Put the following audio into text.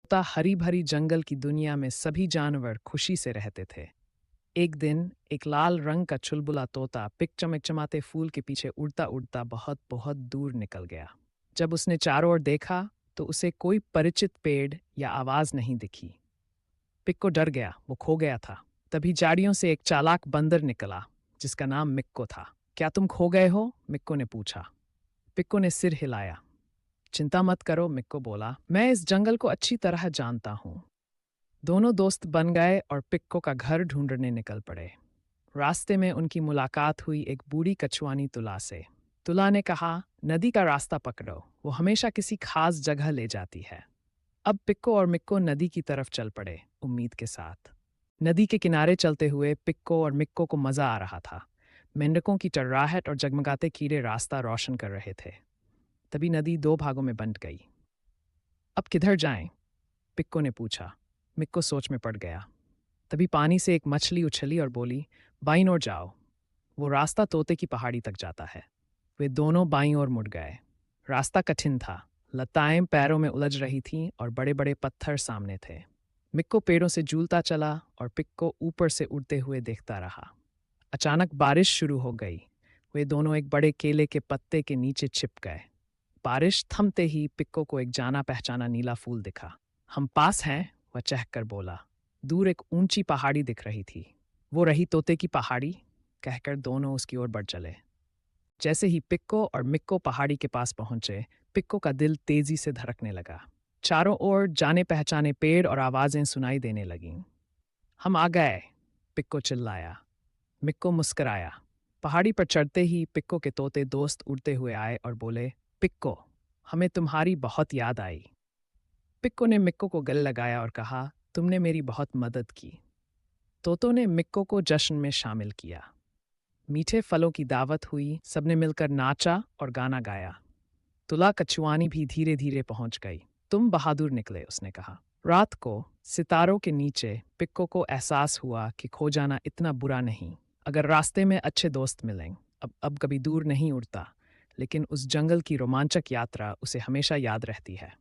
तोता हरी भरी जंगल की दुनिया में सभी जानवर खुशी से रहते थे। एक दिन एक लाल रंग का चुलबुला तोता पिक चमकचमाते फूल के पीछे उड़ता उड़ता बहुत बहुत दूर निकल गया। जब उसने चारों ओर देखा तो उसे कोई परिचित पेड़ या आवाज नहीं दिखी। पिक को डर गया, वो खो गया था। तभी झाड़ियों से एक चालाक बंदर निकला जिसका नाम मिक्को था। क्या तुम खो गए हो? मिक्को ने पूछा। पिक्को ने सिर हिलाया। चिंता मत करो, मिक्को बोला, मैं इस जंगल को अच्छी तरह जानता हूँ। दोनों दोस्त बन गए और पिक्को का घर ढूंढने निकल पड़े। रास्ते में उनकी मुलाकात हुई एक बूढ़ी कछुआनी तुला से। तुला ने कहा, नदी का रास्ता पकड़ो, वो हमेशा किसी खास जगह ले जाती है। अब पिक्को और मिक्को नदी की तरफ चल पड़े, उम्मीद के साथ। नदी के किनारे चलते हुए पिक्को और मिक्को को मजा आ रहा था। मेंढकों की टर्राहट और जगमगाते कीड़े रास्ता रोशन कर रहे थे। तभी नदी दो भागों में बंट गई। अब किधर जाएं? पिक्को ने पूछा। मिक्को सोच में पड़ गया। तभी पानी से एक मछली उछली और बोली, बाईं ओर जाओ, वो रास्ता तोते की पहाड़ी तक जाता है। वे दोनों बाईं ओर मुड़ गए। रास्ता कठिन था, लताएं पैरों में उलझ रही थीं और बड़े बड़े पत्थर सामने थे। मिक्को पेड़ों से झूलता चला और पिक्को ऊपर से उड़ते हुए देखता रहा। अचानक बारिश शुरू हो गई। वे दोनों एक बड़े केले के पत्ते के नीचे छिप गए। बारिश थमते ही पिक्को को एक जाना पहचाना नीला फूल दिखा। हम पास हैं, वह चहककर बोला। दूर एक ऊंची पहाड़ी दिख रही थी। वो रही तोते की पहाड़ी, कहकर दोनों उसकी ओर बढ़ चले। जैसे ही पिक्को और मिक्को पहाड़ी के पास पहुंचे, पिक्को का दिल तेजी से धड़कने लगा। चारों ओर जाने पहचाने पेड़ और आवाजें सुनाई देने लगीं। हम आ गए, पिक्को चिल्लाया। मिक्को मुस्कुराया। पहाड़ी पर चढ़ते ही पिक्को के तोते दोस्त उड़ते हुए आए और बोले, पिक्को, हमें तुम्हारी बहुत याद आई। पिक्को ने मिक्को को गले लगाया और कहा, तुमने मेरी बहुत मदद की। तोतों ने मिक्को को जश्न में शामिल किया। मीठे फलों की दावत हुई, सबने मिलकर नाचा और गाना गाया। तुला कछुआनी भी धीरे धीरे पहुंच गई। तुम बहादुर निकले, उसने कहा। रात को सितारों के नीचे पिक्को को एहसास हुआ कि खो जाना इतना बुरा नहीं, अगर रास्ते में अच्छे दोस्त मिलें। अब कभी दूर नहीं उड़ता, लेकिन उस जंगल की रोमांचक यात्रा उसे हमेशा याद रहती है।